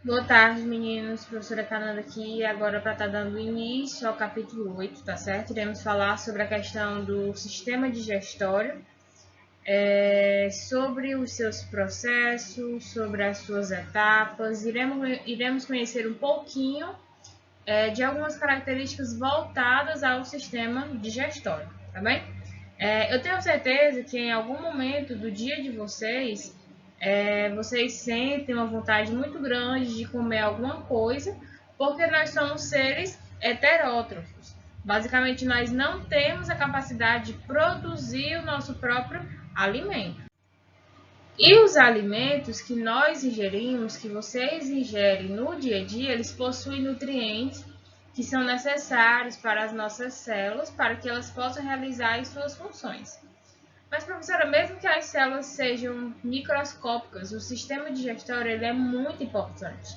Boa tarde, meninos. Professora Cananda aqui, agora para estar dando início ao capítulo 8, tá certo? Iremos falar sobre a questão do sistema digestório, sobre os seus processos, sobre as suas etapas. Iremos conhecer um pouquinho de algumas características voltadas ao sistema digestório, tá bem? Eu tenho certeza que em algum momento do dia de vocês, vocês sentem uma vontade muito grande de comer alguma coisa, porque nós somos seres heterótrofos. Basicamente, nós não temos a capacidade de produzir o nosso próprio alimento. E os alimentos que nós ingerimos, que vocês ingerem no dia a dia, eles possuem nutrientes que são necessários para as nossas células, para que elas possam realizar as suas funções. Mas, professora, mesmo que as células sejam microscópicas, o sistema digestório ele é muito importante,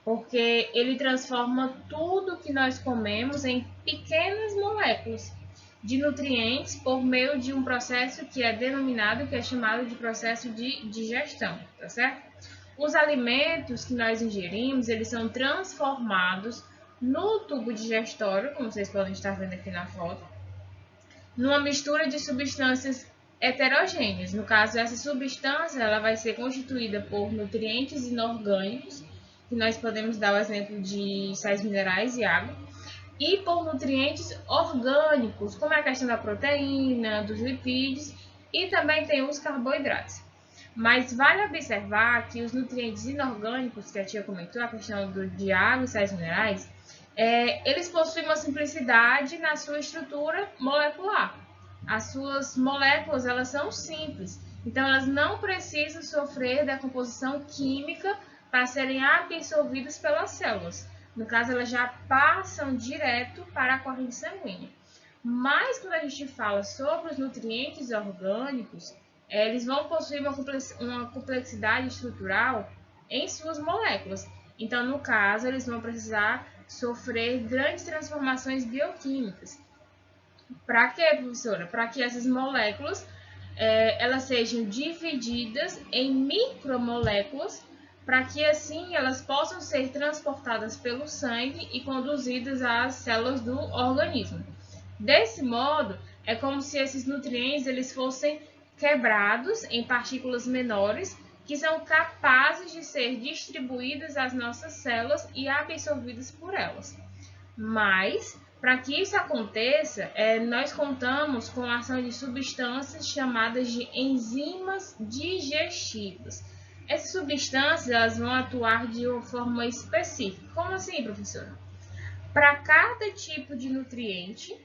porque ele transforma tudo que nós comemos em pequenas moléculas de nutrientes por meio de um processo que é denominado, que é chamado de processo de digestão, tá certo? Os alimentos que nós ingerimos, eles são transformados no tubo digestório, como vocês podem estar vendo aqui na foto, numa mistura de substâncias heterogêneas. No caso, essa substância ela vai ser constituída por nutrientes inorgânicos, que nós podemos dar o exemplo de sais minerais e água, e por nutrientes orgânicos, como é a questão da proteína, dos lipídios e também tem os carboidratos. Mas vale observar que os nutrientes inorgânicos, que a tia comentou, a questão de água e sais minerais, eles possuem uma simplicidade na sua estrutura molecular. As suas moléculas elas são simples, então elas não precisam sofrer decomposição química para serem absorvidas pelas células. No caso, elas já passam direto para a corrente sanguínea. Mas quando a gente fala sobre os nutrientes orgânicos, eles vão possuir uma complexidade estrutural em suas moléculas. Então, no caso, eles vão precisar sofrer grandes transformações bioquímicas. Para quê, professora? Para que essas moléculas elas sejam divididas em micromoléculas, para que assim elas possam ser transportadas pelo sangue e conduzidas às células do organismo. Desse modo, é como se esses nutrientes eles fossem quebrados em partículas menores que são capazes de ser distribuídas às nossas células e absorvidas por elas. Mas, para que isso aconteça, nós contamos com a ação de substâncias chamadas de enzimas digestivas. Essas substâncias elas vão atuar de uma forma específica. Como assim, professora? Para cada tipo de nutriente,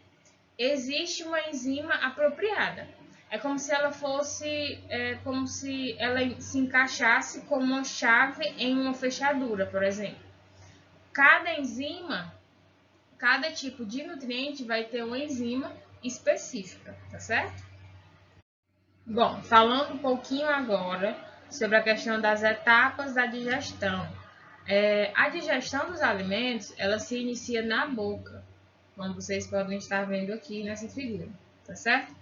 existe uma enzima apropriada. É como se ela fosse, como se ela se encaixasse como uma chave em uma fechadura, por exemplo. Cada tipo de nutriente vai ter uma enzima específica, tá certo? Bom, falando um pouquinho agora sobre a questão das etapas da digestão. A digestão dos alimentos, ela se inicia na boca, como vocês podem estar vendo aqui nessa figura, tá certo?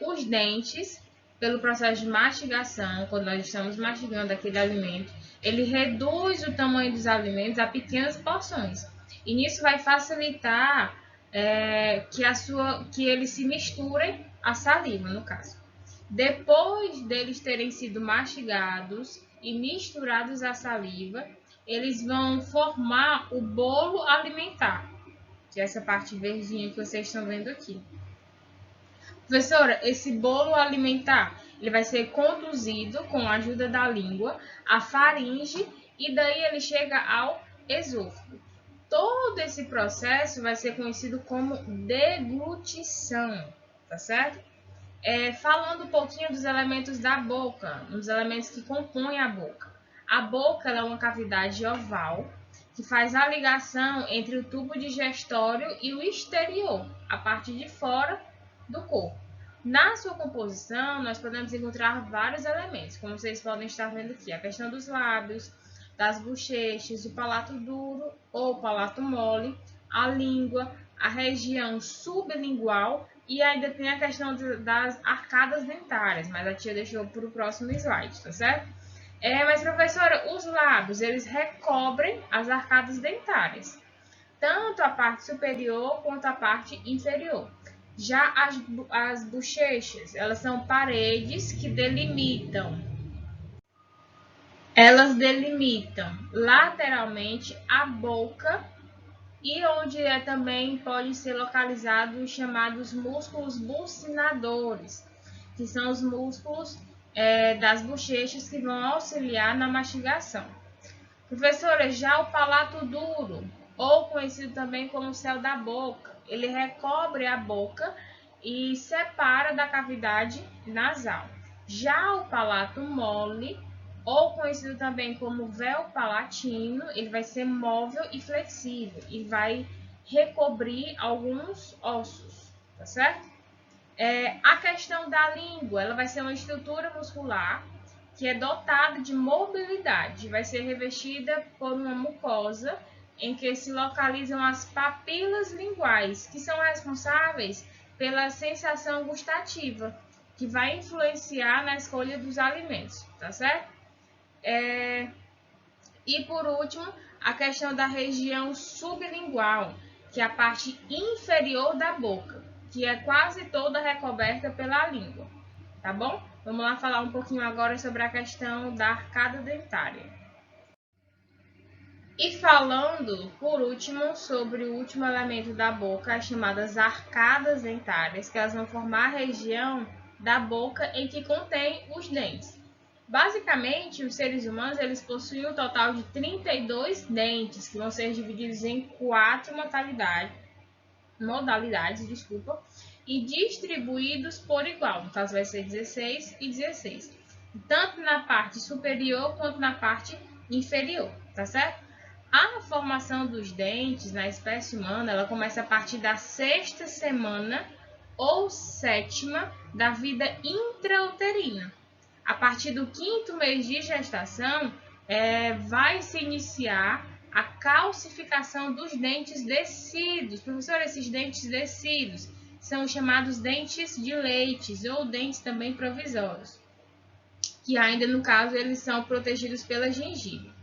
Os dentes, pelo processo de mastigação, quando nós estamos mastigando aquele alimento, ele reduz o tamanho dos alimentos a pequenas porções. E nisso vai facilitar que eles se misturem à saliva, no caso. Depois deles terem sido mastigados e misturados à saliva, eles vão formar o bolo alimentar, que é essa parte verdinha que vocês estão vendo aqui. Professora, esse bolo alimentar ele vai ser conduzido com a ajuda da língua à faringe e daí ele chega ao esôfago. Todo esse processo vai ser conhecido como deglutição, tá certo? Falando um pouquinho dos elementos da boca, dos elementos que compõem a boca. A boca é uma cavidade oval que faz a ligação entre o tubo digestório e o exterior, a parte de fora do corpo. Na sua composição, nós podemos encontrar vários elementos, como vocês podem estar vendo aqui, a questão dos lábios, das bochechas, o palato duro ou palato mole, a língua, a região sublingual e ainda tem a questão das arcadas dentárias, mas a tia deixou para o próximo slide, tá certo? Mas, professora, os lábios, eles recobrem as arcadas dentárias, tanto a parte superior quanto a parte inferior. Já as bochechas, elas são paredes que elas delimitam lateralmente a boca e onde também pode ser localizado os chamados músculos bucinadores, que são os músculos das bochechas que vão auxiliar na mastigação. Professora, já o palato duro, ou conhecido também como céu da boca, ele recobre a boca e separa da cavidade nasal. Já o palato mole, ou conhecido também como véu palatino, ele vai ser móvel e flexível e vai recobrir alguns ossos, tá certo? A questão da língua, ela vai ser uma estrutura muscular que é dotada de mobilidade, vai ser revestida por uma mucosa em que se localizam as papilas linguais, que são responsáveis pela sensação gustativa, que vai influenciar na escolha dos alimentos, tá certo? E por último, a questão da região sublingual, que é a parte inferior da boca, que é quase toda recoberta pela língua, tá bom? Vamos lá falar um pouquinho agora sobre a questão da arcada dentária. E falando, por último, sobre o último elemento da boca, as chamadas arcadas dentárias, que elas vão formar a região da boca em que contém os dentes. Basicamente, os seres humanos eles possuem um total de 32 dentes, que vão ser divididos em 4 modalidades, e distribuídos por igual. No caso, vai ser 16 e 16. Tanto na parte superior quanto na parte inferior, tá certo? A formação dos dentes na espécie humana, ela começa a partir da 6ª semana ou 7ª da vida intrauterina. A partir do 5º mês de gestação, vai se iniciar a calcificação dos dentes descidos. Professor, esses dentes descidos são chamados dentes de leite ou dentes também provisórios, que ainda no caso eles são protegidos pela gengiva.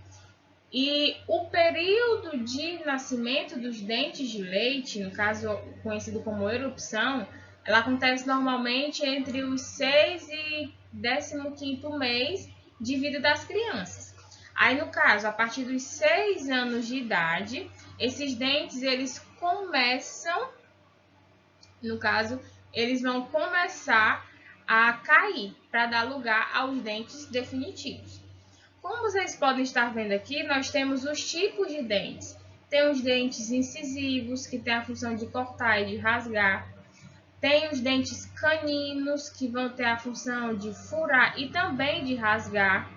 E o período de nascimento dos dentes de leite, no caso conhecido como erupção, ela acontece normalmente entre os 6 e 15º mês de vida das crianças. Aí, no caso, a partir dos 6 anos de idade, esses dentes eles vão começar a cair para dar lugar aos dentes definitivos. Como vocês podem estar vendo aqui, nós temos os tipos de dentes. Tem os dentes incisivos, que tem a função de cortar e de rasgar. Tem os dentes caninos, que vão ter a função de furar e também de rasgar.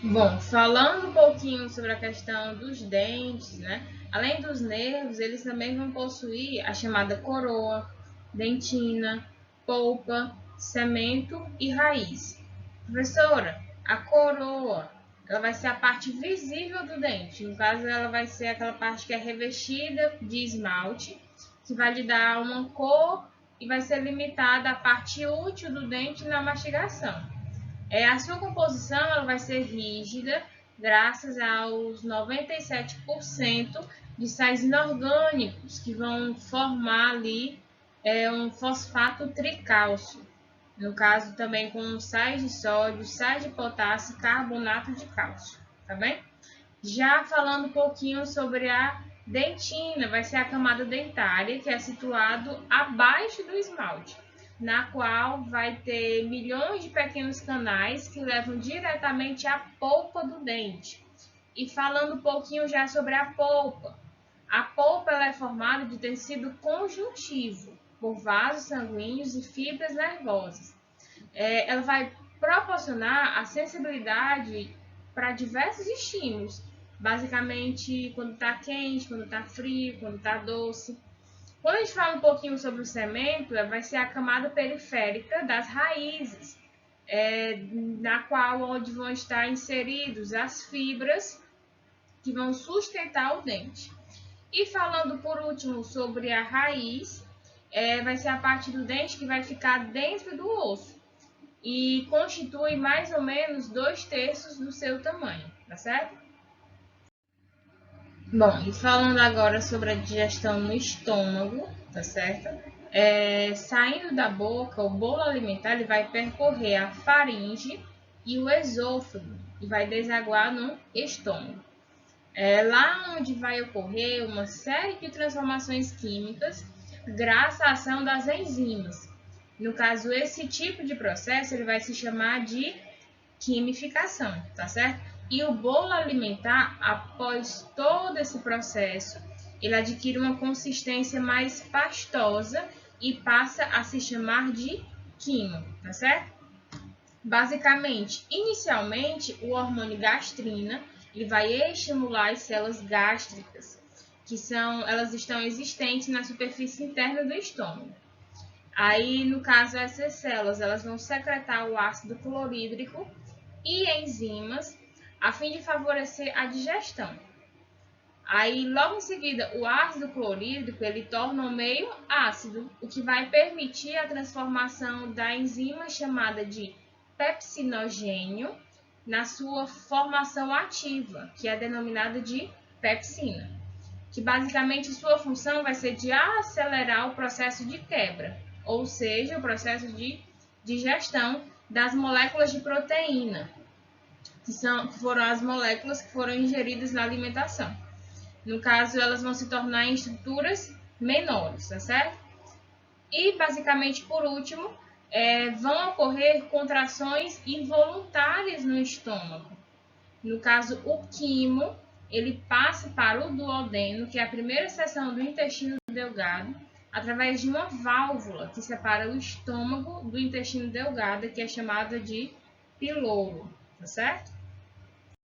Bom, falando um pouquinho sobre a questão dos dentes, né? Além dos nervos, eles também vão possuir a chamada coroa, dentina, polpa, cemento e raiz. Professora, a coroa, ela vai ser a parte visível do dente. No caso, ela vai ser aquela parte que é revestida de esmalte, que vai lhe dar uma cor e vai ser limitada à parte útil do dente na mastigação. A sua composição ela vai ser rígida, graças aos 97% de sais inorgânicos que vão formar ali um fosfato tricálcio. No caso também com sais de sódio, sais de potássio e carbonato de cálcio, tá bem? Já falando um pouquinho sobre a dentina, vai ser a camada dentária que é situado abaixo do esmalte, na qual vai ter milhões de pequenos canais que levam diretamente à polpa do dente. E falando um pouquinho já sobre a polpa ela é formada de tecido conjuntivo, por vasos sanguíneos e fibras nervosas. Ela vai proporcionar a sensibilidade para diversos estímulos, basicamente quando está quente, quando está frio, quando está doce. Quando a gente fala um pouquinho sobre o cemento, vai ser a camada periférica das raízes, na qual onde vão estar inseridos as fibras que vão sustentar o dente. E falando por último sobre a raiz, vai ser a parte do dente que vai ficar dentro do osso. e constitui mais ou menos 2/3 do seu tamanho, tá certo? Bom, e falando agora sobre a digestão no estômago, tá certo? Saindo da boca, o bolo alimentar ele vai percorrer a faringe e o esôfago e vai desaguar no estômago. É lá onde vai ocorrer uma série de transformações químicas graças à ação das enzimas. No caso, esse tipo de processo ele vai se chamar de quimificação, tá certo? E o bolo alimentar, após todo esse processo, ele adquire uma consistência mais pastosa e passa a se chamar de quimo, tá certo? Basicamente, inicialmente, o hormônio gastrina ele vai estimular as células gástricas, elas estão existentes na superfície interna do estômago. Aí, no caso, essas células elas vão secretar o ácido clorídrico e enzimas a fim de favorecer a digestão. Aí, logo em seguida, o ácido clorídrico ele torna o meio ácido, o que vai permitir a transformação da enzima chamada de pepsinogênio na sua formação ativa, que é denominada de pepsina, que basicamente sua função vai ser de acelerar o processo de quebra, ou seja, o processo de digestão das moléculas de proteína, que foram as moléculas que foram ingeridas na alimentação. No caso, elas vão se tornar em estruturas menores, tá certo? E, basicamente, por último, vão ocorrer contrações involuntárias no estômago. No caso, o quimo, ele passa para o duodeno, que é a primeira seção do intestino delgado, através de uma válvula que separa o estômago do intestino delgado, que é chamada de piloro, tá certo?